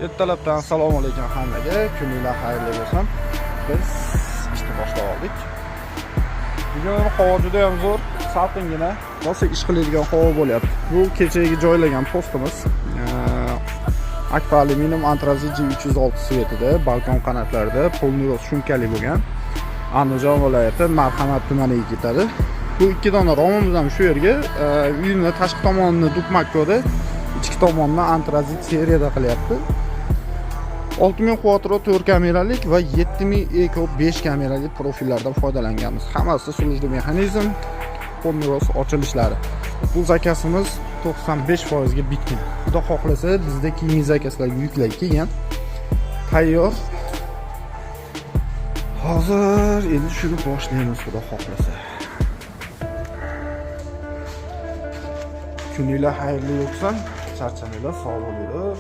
Ertalabdan assalomu alaykum hammaga. Kuninglar xayrli bo'lsin. Biz ishni boshlab oldik. Bugun havo juda ham zo'r, salqingina, rosa ish qiladigan havo bo'lyapti. Bu kechagi joylagan postimiz Akfa alyuminium antrazit G306 svetida, balkon qanotlarida polniroz shumkali bo'lgan. Andijon viloyati Marhamat tumaniga ketadi. Bu ikki dona romimiz ham shu yerga, uyning tashqi tomonini dukmak ko'rdi, ichki tomonni antrazit seriyada qilyapti. 6000 quattro 4 kameralik va 7000 eco 5 kamerali profillardan foydalanganmiz. Hammasi slujli mexanizm, polniroz ochilishlari. Bu zakasimiz 95% ga bitgan. Xudo xohlasa bizda keyingi zakaslarga yuklay kelgan. Tayyor. Hozir endi shuni boshlaymiz, xudo xohlasa. Kuninglar xayrli bo'lsin, charchamanglar, sog' bo'linglar.